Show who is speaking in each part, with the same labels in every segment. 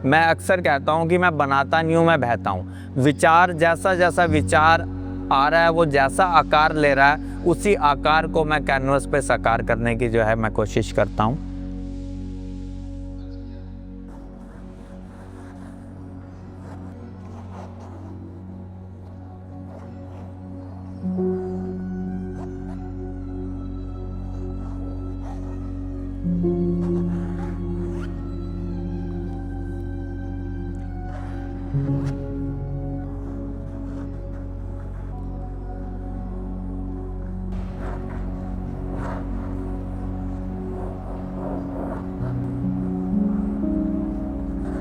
Speaker 1: मैं अक्सर कहता हूँ कि मैं बनाता नहीं हूँ, मैं बहता हूँ। विचार जैसा जैसा विचार आ रहा है, वो जैसा आकार ले रहा है, उसी आकार को मैं कैनवस पे साकार करने की जो है मैं कोशिश करता हूँ।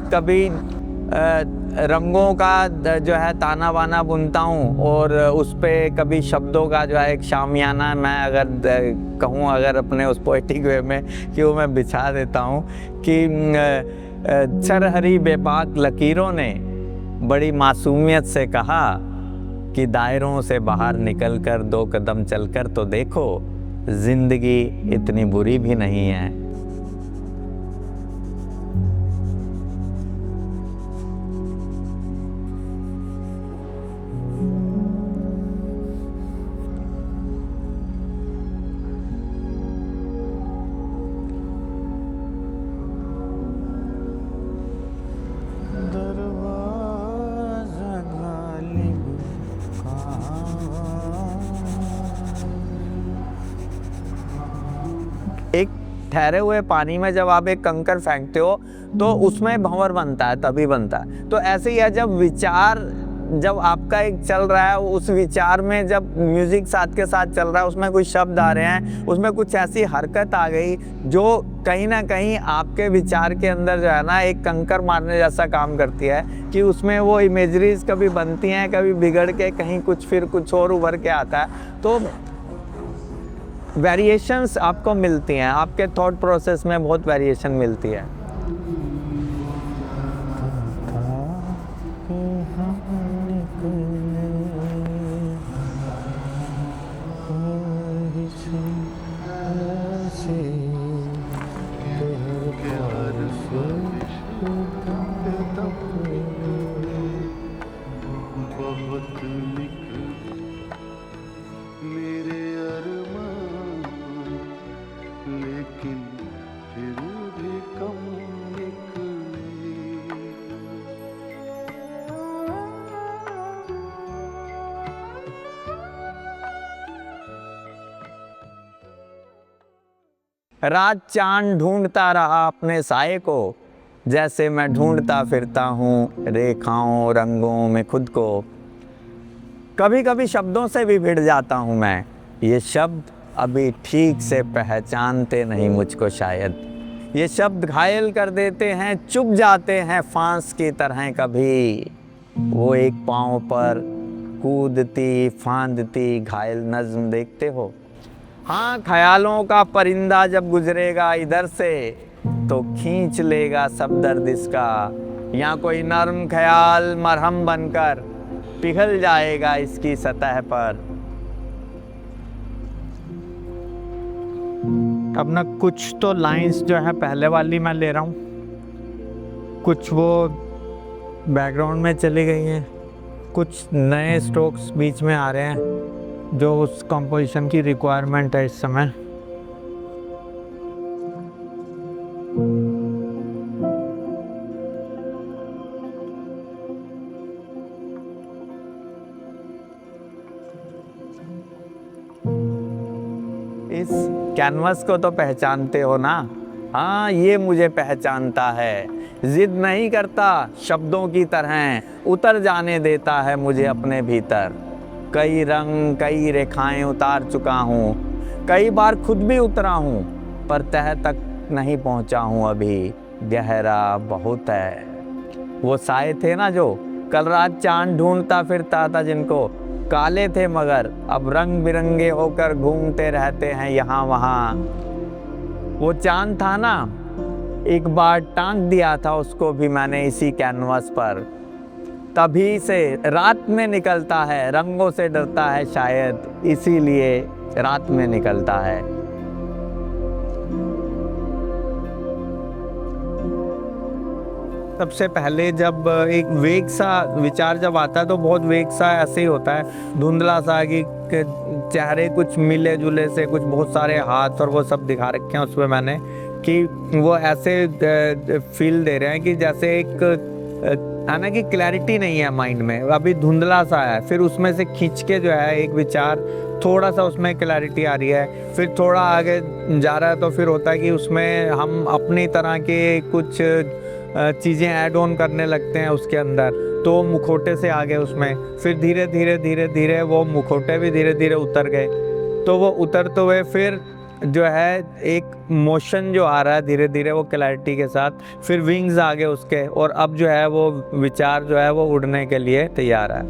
Speaker 1: कभी रंगों का जो है ताना बाना बुनता हूँ, और उस पर कभी शब्दों का जो है एक शामियाना, मैं अगर कहूँ अगर अपने उस पोएटिक वे में, कि वो मैं बिछा देता हूँ कि सरहरी बेबाक लकीरों ने बड़ी मासूमियत से कहा कि दायरों से बाहर निकल कर 2 कदम चलकर तो देखो, जिंदगी इतनी बुरी भी नहीं है। एक ठहरे हुए पानी में जब आप एक कंकर फेंकते हो तो उसमें भंवर बनता है, तभी बनता है। तो ऐसे ही है, जब आपका एक चल रहा है, उस विचार में जब म्यूजिक साथ के साथ चल रहा है, उसमें कुछ शब्द आ रहे हैं, उसमें कुछ ऐसी हरकत आ गई जो कहीं ना कहीं आपके विचार के अंदर जो है ना एक कंकर मारने जैसा काम करती है, कि उसमें वो इमेजरीज कभी बनती हैं, कभी बिगड़ के कहीं कुछ फिर कुछ और उभर के आता है। तो वेरिएशंस आपको मिलती हैं, आपके थॉट प्रोसेस में बहुत वेरिएशन मिलती है। रात चांद ढूंढता रहा अपने साये को, जैसे मैं ढूंढता फिरता हूँ रेखाओं रंगों में खुद को। कभी कभी शब्दों से भी भिड़ जाता हूँ मैं, ये शब्द अभी ठीक से पहचानते नहीं मुझको शायद। ये शब्द घायल कर देते हैं, चुभ जाते हैं फांस की तरह कभी। वो एक पाँव पर कूदती फांदती घायल नज्म देखते हो। हाँ, ख्यालों का परिंदा जब गुजरेगा इधर से तो खींच लेगा सब दर्द इसका, या कोई नर्म ख्याल मरहम बनकर पिघल जाएगा इसकी सतह पर। अब ना कुछ तो लाइंस जो है पहले वाली मैं ले रहा हूँ, कुछ वो बैकग्राउंड में चली गई हैं, कुछ नए स्ट्रोक्स बीच में आ रहे हैं जो उस कंपोजिशन की रिक्वायरमेंट है इस समय। इस कैनवस को तो पहचानते हो ना? हाँ, ये मुझे पहचानता है। जिद नहीं करता शब्दों की तरह, उतर जाने देता है मुझे अपने भीतर। कई रंग कई रेखाएं उतार चुका हूँ, कई बार खुद भी उतरा हूँ, पर तह तक नहीं पहुँचा हूँ अभी। गहरा बहुत है। वो साए थे ना जो कल रात चांद ढूंढता फिरता था, जिनको काले थे मगर अब रंग बिरंगे होकर घूमते रहते हैं यहाँ वहाँ। वो चांद था ना, एक बार टांग दिया था उसको भी मैंने इसी कैनवास पर। तभी से रात में निकलता है, रंगों से डरता है शायद, इसीलिए रात में निकलता है। सबसे पहले जब एक वेग सा विचार जब आता है तो बहुत वेग सा ऐसे ही होता है, धुंधला सा कि चेहरे कुछ मिले जुले से, कुछ बहुत सारे हाथ और वो सब दिखा रखे हैं उसमें मैंने, कि वो ऐसे फील दे रहे हैं कि जैसे एक है ना कि क्लैरिटी नहीं है माइंड में, अभी धुंधला सा है, फिर उसमें से खींच के जो है एक विचार थोड़ा सा उसमें क्लैरिटी आ रही है, फिर थोड़ा आगे जा रहा है तो फिर होता है कि उसमें हम अपनी तरह के कुछ चीज़ें ऐड ऑन करने लगते हैं उसके अंदर, तो मुखौटे से आगे उसमें फिर धीरे धीरे धीरे धीरे वो मुखौटे भी धीरे धीरे उतर गए, तो वो उतरते हुए फिर जो है एक मोशन जो आ रहा है धीरे धीरे वो क्लैरिटी के साथ, फिर विंग्स आ गए उसके, और अब जो है वो विचार जो है वो उड़ने के लिए तैयार है।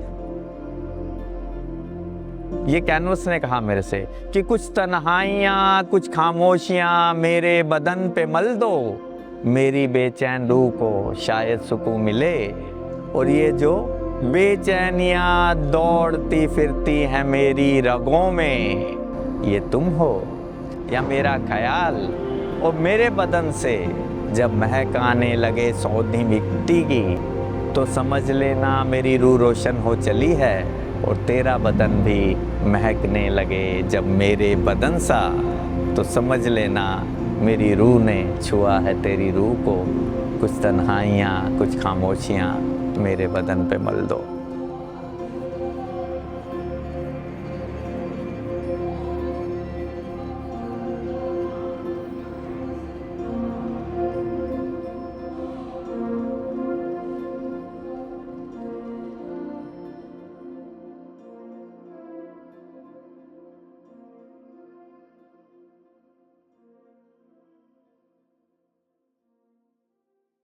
Speaker 1: ये कैनवस ने कहा मेरे से कि कुछ तन्हाइयाँ कुछ खामोशियाँ मेरे बदन पे मल दो, मेरी बेचैन रूह को शायद सुकून मिले, और ये जो बेचैनियाँ दौड़ती फिरती हैं मेरी रगों में, ये तुम हो या मेरा ख्याल, और मेरे बदन से जब महक आने लगे सौंधी मिट्टी की, तो समझ लेना मेरी रूह रोशन हो चली है, और तेरा बदन भी महकने लगे जब मेरे बदन सा, तो समझ लेना मेरी रूह ने छुआ है तेरी रूह को, कुछ तन्हाइयाँ कुछ खामोशियाँ मेरे बदन पे मल दो।